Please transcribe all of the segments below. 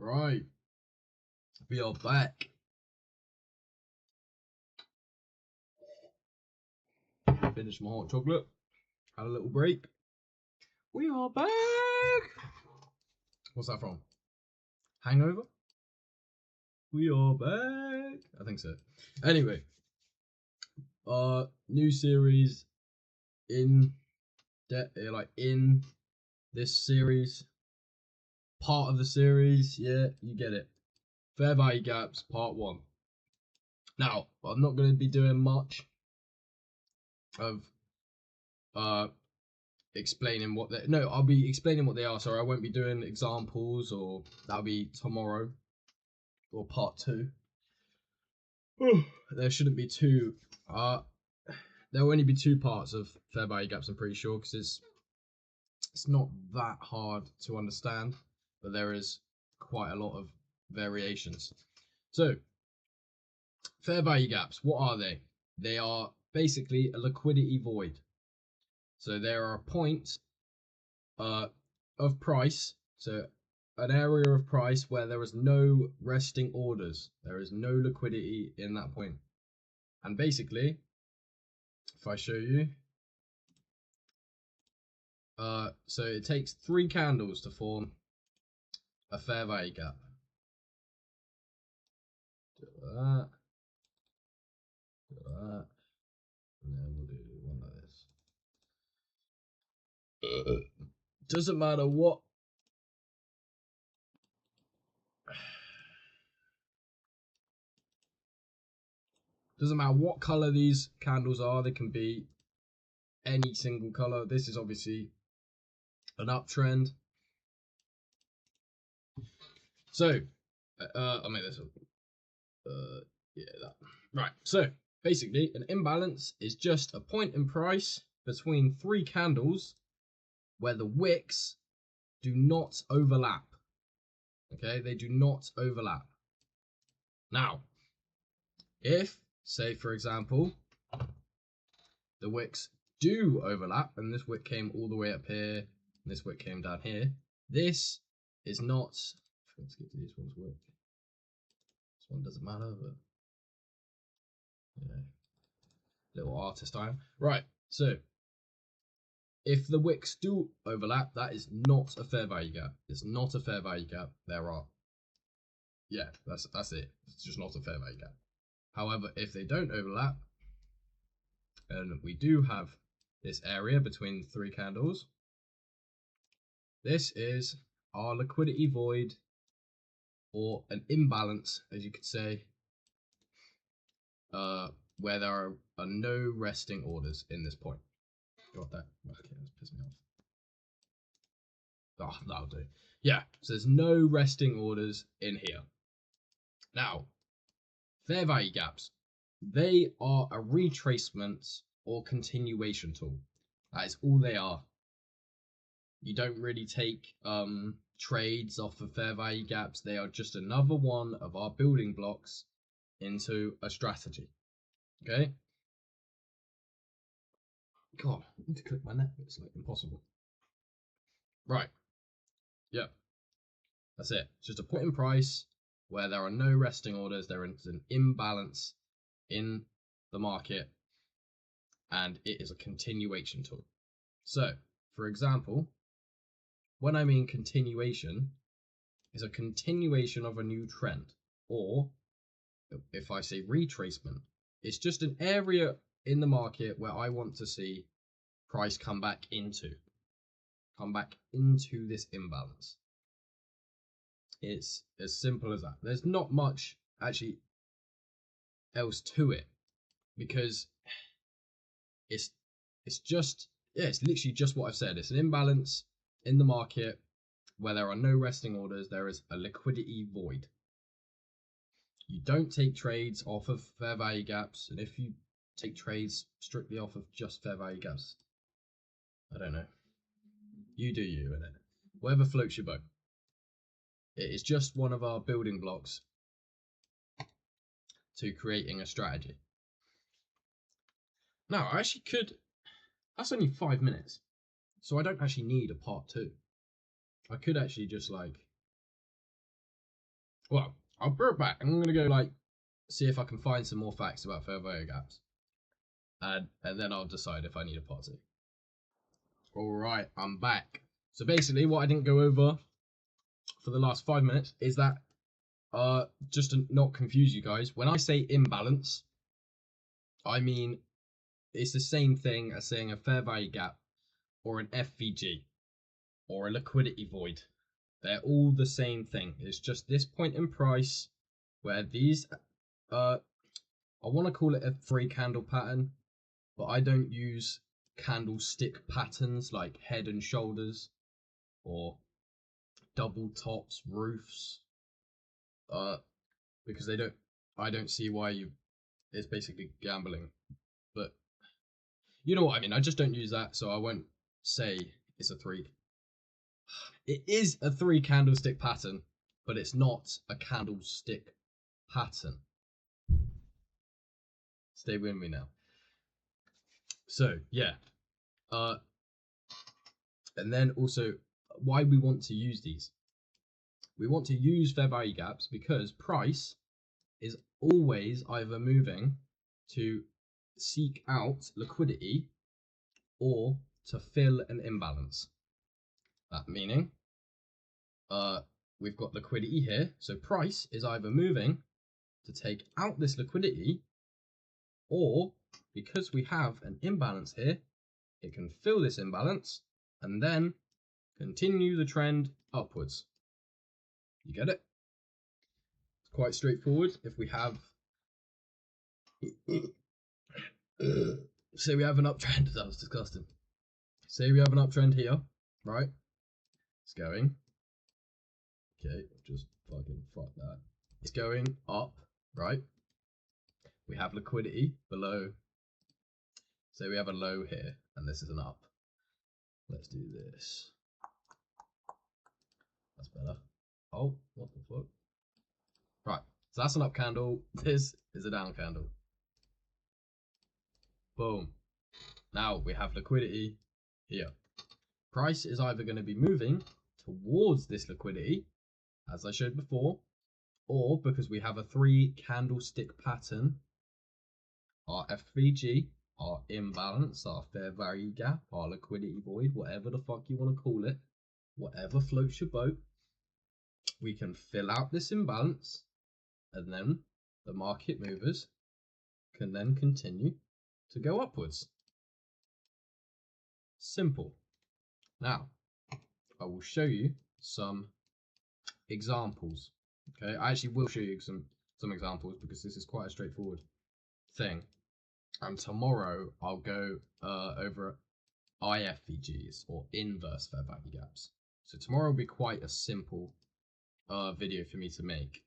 Right, we are back. Finished my hot chocolate. Had a little break. We are back. What's that from? Hangover? We are back. I think so. Anyway, new series in this series. Part of the series, yeah, you get it. Fair value gaps, part 1. Now, I'm not going to be doing much of explaining what they I'll be explaining what they are. Sorry, I won't be doing examples, or that'll be tomorrow or part 2. There shouldn't be two. There will only be 2 parts of fair value gaps. I'm pretty sure, because it's not that hard to understand, but there is quite a lot of variations. So, fair value gaps, what are they? They are basically a liquidity void. So there are points of price, so an area of price where there is no resting orders. There is no liquidity in that point. And basically, if I show you, so it takes 3 candles to form a fair value gap. Do that. Do that. And then we'll do one like this. Doesn't matter what. Doesn't matter what color these candles are. They can be any single color. This is obviously an uptrend. So, I'll make this up. Yeah, that. Right. So basically, an imbalance is just a point in price between 3 candles where the wicks do not overlap. Okay, they do not overlap. Now, if, say for example, the wicks do overlap, and this wick came all the way up here, and this wick came down here, this is not. Let's get to this one's wick. This one doesn't matter, but little artist time. Right, so if the wicks do overlap, that is not a fair value gap. It's not a fair value gap. That's it. It's just not a fair value gap. However, if they don't overlap, and we do have this area between 3 candles, this is our liquidity void, or an imbalance, as you could say, where there are no resting orders in this point. Got that? Okay, that's pissing me off. Oh, that'll do. Yeah, so there's no resting orders in here. Now, fair value gaps, they are a retracement or continuation tool. That is all they are. You don't really take trades off of fair value gaps. They are just another one of our building blocks into a strategy. Okay? God, I need to click my neck. It's like impossible. Right. Yep. That's it. It's just a point in price where there are no resting orders. There is an imbalance in the market, and it is a continuation tool. So, for example, when I mean continuation, is a continuation of a new trend, or if I say retracement, it's just an area in the market where I want to see price come back into this imbalance. It's as simple as that. There's not much actually else to it, because it's literally just what I've said. It's an imbalance in the market where there are no resting orders. There is a liquidity void. You don't take trades off of fair value gaps, and if you take trades strictly off of just fair value gaps, I don't know. You do you, innit? Whatever floats your boat. It is just one of our building blocks to creating a strategy. Now, I actually could. That's only 5 minutes, so I don't actually need a part 2. I could actually just Well, I'll bring it back. I'm gonna go like see if I can find some more facts about fair value gaps, and then I'll decide if I need a part two. All right, I'm back. So basically, what I didn't go over for the last 5 minutes is that just to not confuse you guys, when I say imbalance, I mean it's the same thing as saying a fair value gap or an FVG or a liquidity void. They're all the same thing. It's just this point in price where these I want to call it a 3-candle pattern, but I don't use candlestick patterns like head and shoulders or double tops, roofs, because I don't see why it's basically gambling, but you know what I mean. I just don't use that, so I won't say it's a 3. It is a 3 candlestick pattern, but it's not a candlestick pattern. Stay with me now. So yeah, and then also why we want to use these. We want to use fair value gaps because price is always either moving to seek out liquidity or to fill an imbalance. That meaning, we've got liquidity here, so price is either moving to take out this liquidity, or because we have an imbalance here, it can fill this imbalance and then continue the trend upwards. You get it? It's quite straightforward. If we have say we have an uptrend, that was disgusting. Say we have an uptrend here, right? It's going. Okay, just fucking fuck that. It's going up, right? We have liquidity below. Say we have a low here, and this is an up. Let's do this. That's better. Oh, what the fuck? Right, so that's an up candle. This is a down candle. Boom. Now we have liquidity here. Price is either going to be moving towards this liquidity, as I showed before, or because we have a 3 candlestick pattern, our FVG, our imbalance, our fair value gap, our liquidity void, whatever the fuck you want to call it, whatever floats your boat, we can fill out this imbalance, and then the market movers can then continue to go upwards. Simple. Now, I will show you some examples. Okay, I actually will show you some examples because this is quite a straightforward thing. And tomorrow I'll go over IFVGs or inverse fair value gaps. So tomorrow will be quite a simple video for me to make.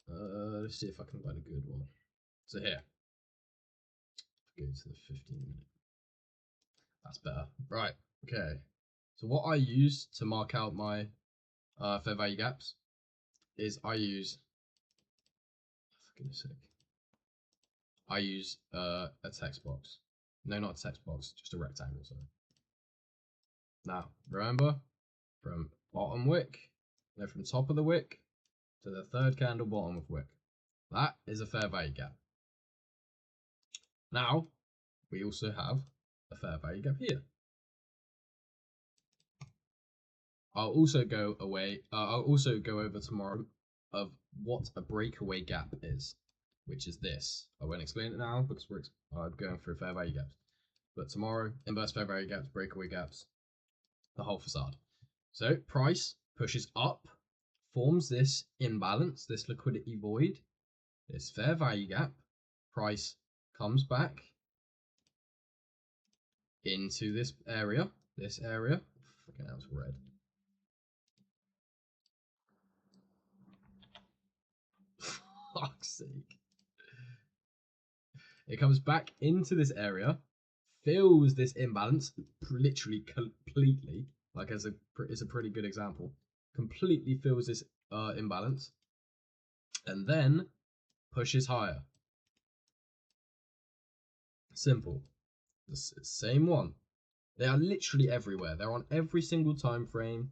Let's see if I can find a good one. So here, go to the 15-minute. That's better. Right. Okay. So what I use to mark out my fair value gaps is I use, for goodness sake, I use a text box. No, not a text box, just a rectangle. Sorry. Now remember, from bottom wick, no, from top of the wick to the 3rd candle bottom of wick. That is a fair value gap. Now we also have a fair value gap here. I'll also go over tomorrow of what a breakaway gap is, which is this. I won't explain it now because we're going through fair value gaps. But tomorrow, inverse fair value gaps, breakaway gaps, the whole facade. So price pushes up, forms this imbalance, this liquidity void, this fair value gap. Price comes back into this area. Freaking hell, it's red. Fuck's sake. It comes back into this area, fills this imbalance literally completely, like it's a pretty good example, completely fills this imbalance, and then pushes higher. Simple. The same one. They are literally everywhere. They're on every single time frame.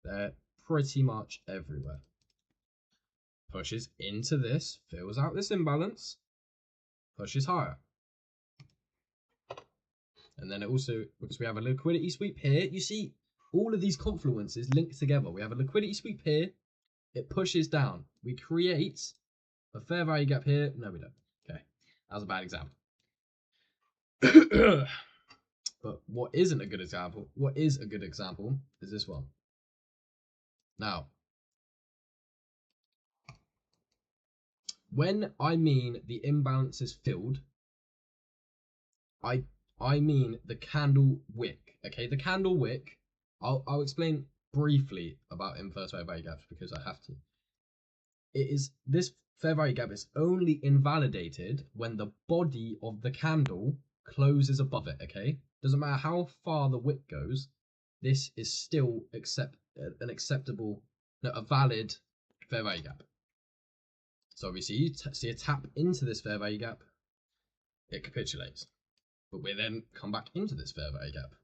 They're pretty much everywhere. Pushes into this, fills out this imbalance, pushes higher. And then it also, because we have a liquidity sweep here, you see all of these confluences linked together. We have a liquidity sweep here, it pushes down. We create a fair value gap here. No, we don't. Okay, that was a bad example. But what isn't a good example, what is a good example is this one. Now, when I mean the imbalance is filled, I mean the candle wick. Okay, the candle wick. I'll explain briefly about inverse fair value gaps because I have to. It is this fair value gap is only invalidated when the body of the candle closes above it. Okay, doesn't matter how far the wick goes. This is still an acceptable, no, a valid fair value gap. So obviously you see a tap into this fair value gap, it capitulates. But we then come back into this fair value gap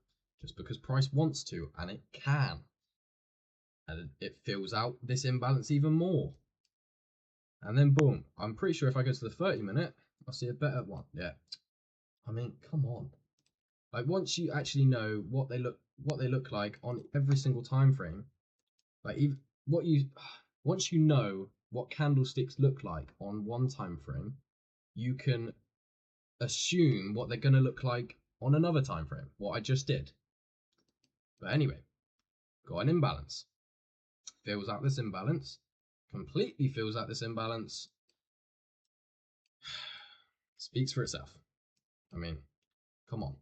just because price wants to, and it can. And it fills out this imbalance even more. And then boom, I'm pretty sure if I go to the 30-minute, I'll see a better one. Yeah. I mean, come on. Like once you actually know what they look like on every single time frame, like once you know what candlesticks look like on one time frame, you can assume what they're going to look like on another time frame, what I just did. But anyway, got an imbalance, fills out this imbalance, completely fills out this imbalance, speaks for itself. I mean, come on.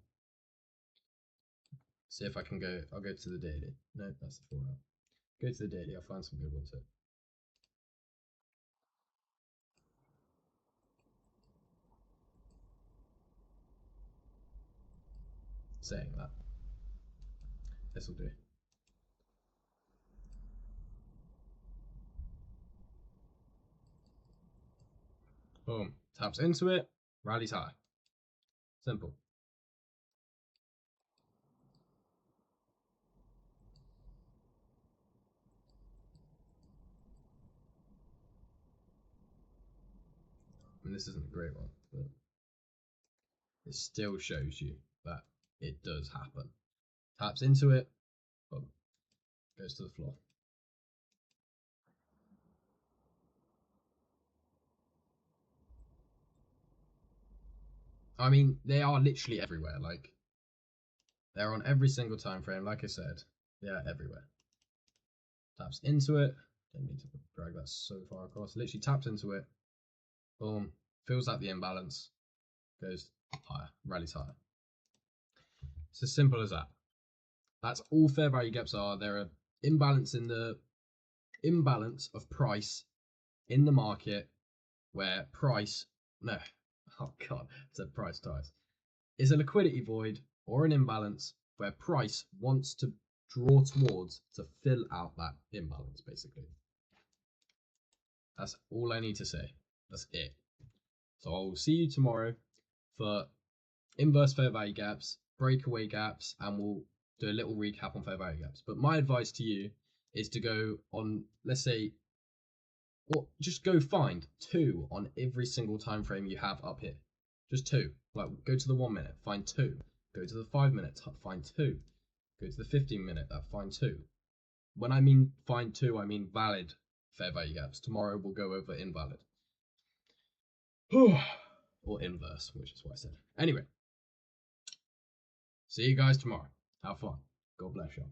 See if I can go, I'll go to the daily. No, that's the 4 hour. Go to the daily, I'll find some good ones here. Saying that, this will do. Boom, taps into it, rallies high. Simple. I mean, this isn't a great one, but it still shows you that it does happen. Taps into it, boom, goes to the floor. I mean, they are literally everywhere. Like, they're on every single time frame. Like I said, they are everywhere. Taps into it. Don't need to drag that so far across. Literally taps into it. Boom. Fills out the imbalance. Goes higher. Rallies higher. It's as simple as that. That's all fair value gaps are. They're an imbalance in the imbalance of price in the market where price, no, oh god, I said price twice, is a liquidity void or an imbalance where price wants to draw towards to fill out that imbalance, basically. That's all I need to say. That's it. So I'll see you tomorrow for inverse fair value gaps, breakaway gaps, and we'll do a little recap on fair value gaps. But my advice to you is to go on, let's say, or just go find 2 on every single time frame you have up here. Just 2. Like go to the 1 minute, find 2. Go to the 5 minute, find 2. Go to the 15 minute, find 2. When I mean find 2, I mean valid fair value gaps. Tomorrow we'll go over invalid. Or inverse, which is what I said. Anyway, see you guys tomorrow. Have fun. God bless you.